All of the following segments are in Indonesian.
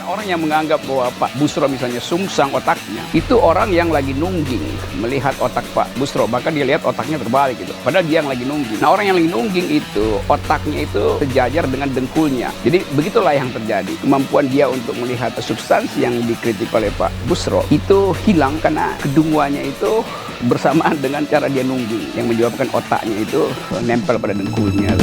Orang yang menganggap bahwa Pak Busro misalnya sungsang otaknya, itu orang yang lagi nungging melihat otak Pak Busro, bahkan dia lihat otaknya terbalik gitu. Padahal dia yang lagi nungging. Nah, orang yang lagi nungging itu otaknya itu sejajar dengan dengkulnya. Jadi begitulah yang terjadi. Kemampuan dia untuk melihat substansi yang dikritik oleh Pak Busro itu hilang karena kedunguannya itu bersamaan dengan cara dia nungging, yang menyebabkan otaknya itu nempel pada dengkulnya.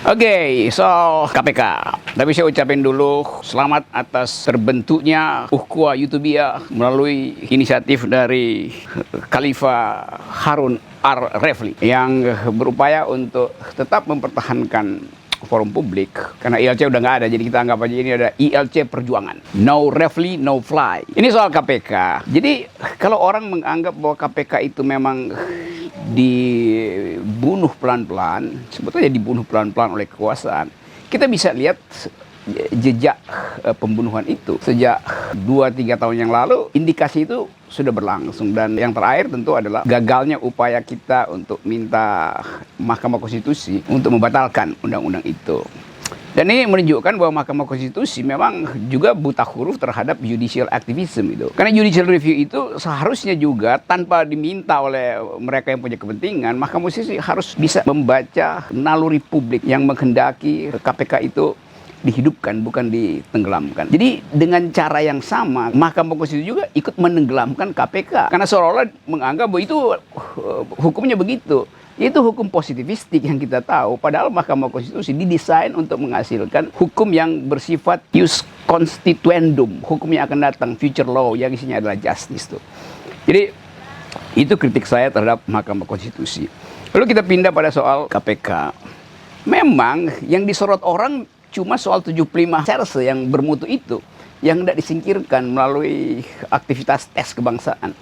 Oke, soal KPK. Tapi saya ucapin dulu selamat atas terbentuknya Ukhuwah Youtubia melalui inisiatif dari Khalifah Harun Ar-Refli yang berupaya untuk tetap mempertahankan forum publik, karena ILC udah nggak ada, jadi kita anggap aja ini ada ILC Perjuangan. No Refli, no fly. Ini soal KPK. Jadi kalau orang menganggap bahwa KPK itu memang dibunuh pelan-pelan, sebetulnya dibunuh pelan-pelan oleh kekuasaan, kita bisa lihat jejak pembunuhan itu sejak 2-3 tahun yang lalu. Indikasi itu sudah berlangsung, dan yang terakhir tentu adalah gagalnya upaya kita untuk minta Mahkamah Konstitusi untuk membatalkan undang-undang itu. Dan ini menunjukkan bahwa Mahkamah Konstitusi memang juga buta huruf terhadap judicial activism itu. Karena judicial review itu seharusnya juga tanpa diminta oleh mereka yang punya kepentingan, Mahkamah Konstitusi harus bisa membaca naluri publik yang menghendaki KPK itu dihidupkan, bukan ditenggelamkan. Jadi dengan cara yang sama, Mahkamah Konstitusi juga ikut menenggelamkan KPK. Karena seolah-olah menganggap bahwa itu hukumnya begitu. Itu hukum positivistik yang kita tahu. Padahal Mahkamah Konstitusi didesain untuk menghasilkan hukum yang bersifat ius constituendum. Hukum yang akan datang, future law, yang isinya adalah justice tuh. Jadi itu kritik saya terhadap Mahkamah Konstitusi. Lalu kita pindah pada soal KPK. Memang yang disorot orang cuma soal 75 serse yang bermutu itu, yang tidak disingkirkan melalui aktivitas tes kebangsaan.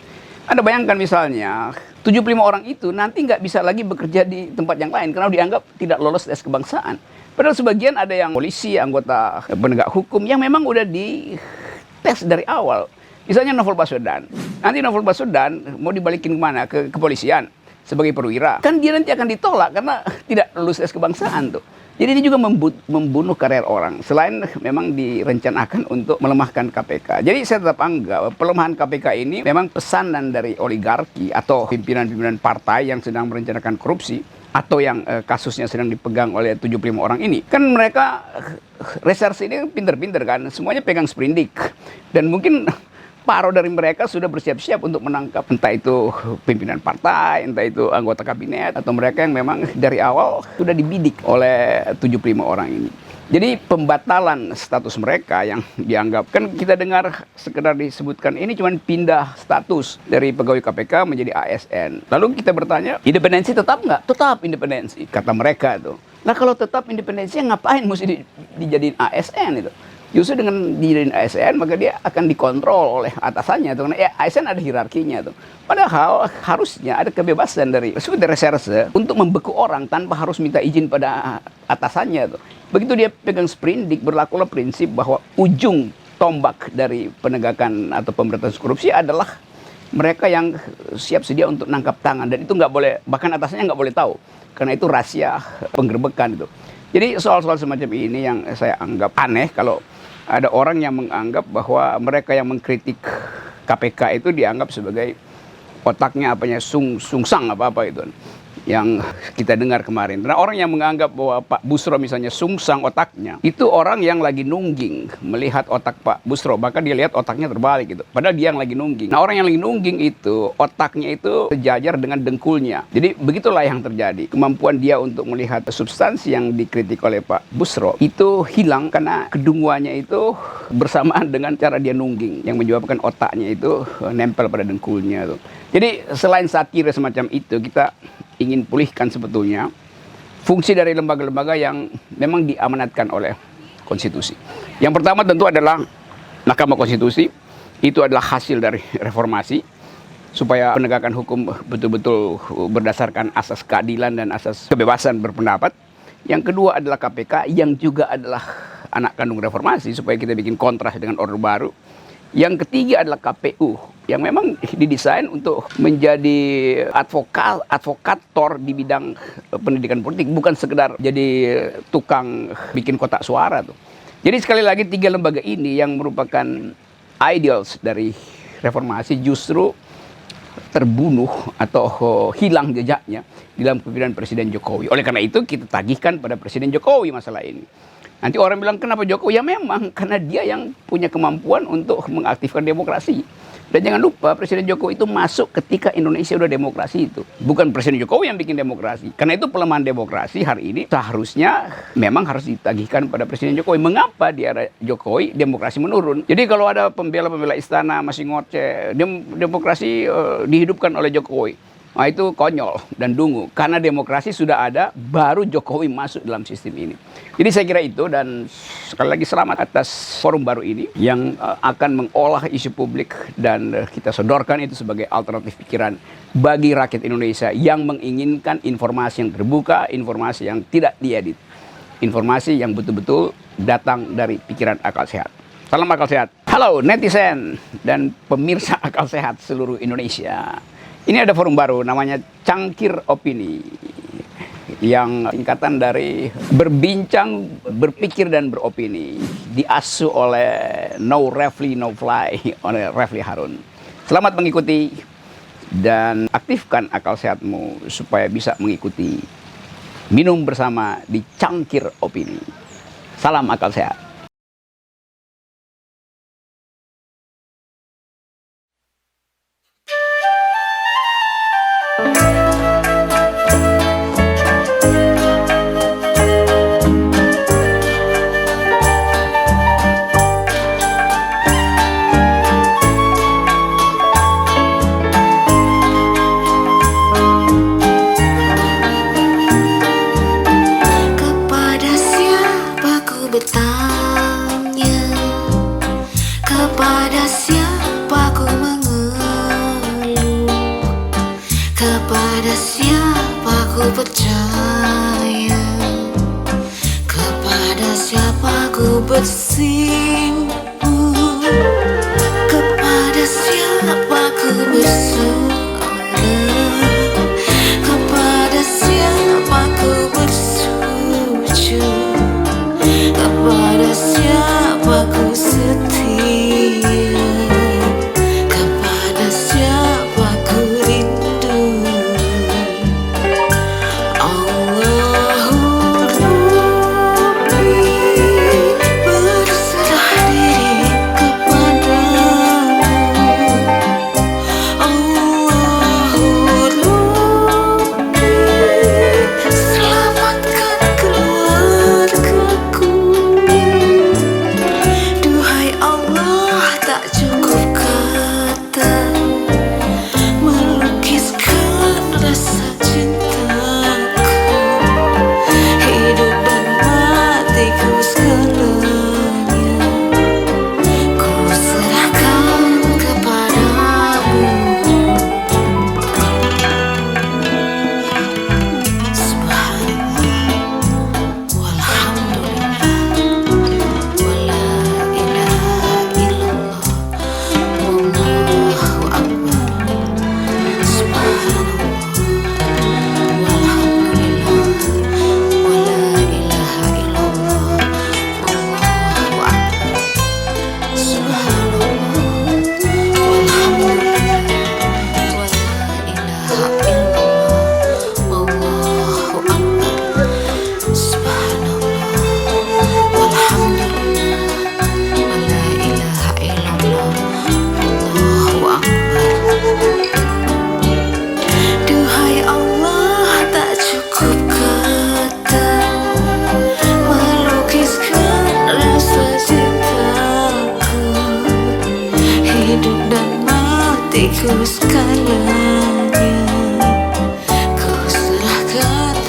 Anda bayangkan misalnya 75 orang itu nanti nggak bisa lagi bekerja di tempat yang lain karena dianggap tidak lolos tes kebangsaan. Padahal sebagian ada yang polisi, anggota penegak hukum yang memang udah dites dari awal. Misalnya Novel Baswedan. Nanti Novel Baswedan mau dibalikin kemana? Ke kepolisian sebagai perwira. Kan dia nanti akan ditolak karena tidak lulus tes kebangsaan tuh. Jadi ini juga membunuh karir orang, selain memang direncanakan untuk melemahkan KPK. Jadi saya tetap anggap pelemahan KPK ini memang pesanan dari oligarki atau pimpinan-pimpinan partai yang sedang merencanakan korupsi, atau yang kasusnya sedang dipegang oleh 75 orang ini. Kan mereka reserse ini pinter-pinter kan, semuanya pegang sprindik. Dan mungkin paruh dari mereka sudah bersiap-siap untuk menangkap entah itu pimpinan partai, entah itu anggota kabinet, atau mereka yang memang dari awal sudah dibidik oleh 75 orang ini. Jadi pembatalan status mereka yang dianggap, kan kita dengar sekedar disebutkan ini cuma pindah status dari pegawai KPK menjadi ASN. Lalu kita bertanya, independensi tetap nggak? Tetap independensi, kata mereka tuh. Nah kalau tetap independensi, ngapain mesti dijadiin ASN itu? Justru dengan dijadiin ASN, maka dia akan dikontrol oleh atasannya. Karena ASN ada hierarkinya tuh. Padahal harusnya ada kebebasan dari reserse untuk membeku orang tanpa harus minta izin pada atasannya tuh. Begitu dia pegang sprindik, berlakulah prinsip bahwa ujung tombak dari penegakan atau pemberantasan korupsi adalah mereka yang siap sedia untuk nangkap tangan. Dan itu nggak boleh, bahkan atasannya nggak boleh tahu. Karena itu rahasia penggerbekan itu. Jadi soal-soal semacam ini yang saya anggap aneh kalau ada orang yang menganggap bahwa mereka yang mengkritik KPK itu dianggap sebagai otaknya apanya sungsang apa-apa itu yang kita dengar kemarin. Nah, orang yang menganggap bahwa Pak Busro misalnya sungsang otaknya, itu orang yang lagi nungging melihat otak Pak Busro, bahkan dia lihat otaknya terbalik gitu. Padahal dia yang lagi nungging. Nah, orang yang lagi nungging itu otaknya itu sejajar dengan dengkulnya. Jadi begitulah yang terjadi. Kemampuan dia untuk melihat substansi yang dikritik oleh Pak Busro itu hilang karena kedunguannya itu bersamaan dengan cara dia nungging, yang menyebabkan otaknya itu nempel pada dengkulnya tuh. Jadi selain satire semacam itu, kita ingin pulihkan sebetulnya fungsi dari lembaga-lembaga yang memang diamanatkan oleh konstitusi. Yang pertama tentu adalah Mahkamah Konstitusi. Itu adalah hasil dari reformasi, supaya penegakan hukum betul-betul berdasarkan asas keadilan dan asas kebebasan berpendapat. Yang kedua adalah KPK, yang juga adalah anak kandung reformasi, supaya kita bikin kontras dengan Orde Baru. Yang ketiga adalah KPU, yang memang didesain untuk menjadi advokator di bidang pendidikan politik, bukan sekedar jadi tukang bikin kotak suara tuh. Jadi sekali lagi 3 lembaga ini yang merupakan ideals dari reformasi justru terbunuh atau hilang jejaknya dalam kepemimpinan Presiden Jokowi. Oleh karena itu kita tagihkan pada Presiden Jokowi masalah ini. Nanti orang bilang kenapa Jokowi? Ya memang karena dia yang punya kemampuan untuk mengaktifkan demokrasi. Dan jangan lupa Presiden Jokowi itu masuk ketika Indonesia udah demokrasi itu. Bukan Presiden Jokowi yang bikin demokrasi. Karena itu pelemahan demokrasi hari ini seharusnya memang harus ditagihkan pada Presiden Jokowi. Mengapa di era Jokowi demokrasi menurun? Jadi kalau ada pembela-pembela istana masih ngoceh, demokrasi dihidupkan oleh Jokowi. Nah itu konyol dan dungu. Karena demokrasi sudah ada, baru Jokowi masuk dalam sistem ini. Jadi saya kira itu, dan sekali lagi selamat atas forum baru ini yang akan mengolah isu publik dan kita sodorkan itu sebagai alternatif pikiran bagi rakyat Indonesia yang menginginkan informasi yang terbuka, informasi yang tidak diedit, informasi yang betul-betul datang dari pikiran akal sehat. Salam akal sehat. Halo netizen dan pemirsa akal sehat seluruh Indonesia. Ini ada forum baru namanya Cangkir Opini, yang singkatan dari berbincang, berpikir dan beropini, diasuh oleh No Refli No Fly oleh Refli Harun. Selamat mengikuti dan aktifkan akal sehatmu supaya bisa mengikuti minum bersama di Cangkir Opini. Salam akal sehat. Kepada siapa ku mengeluh, kepada siapa ku percaya, kepada siapa ku bersimpuh, kepada siapa ku bersuara, kepada siapa ku bersujud, kepada siapa ku setia, kepada siapa ku rindu. Allahumma berserah diri kepadamu.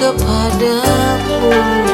kepadamu.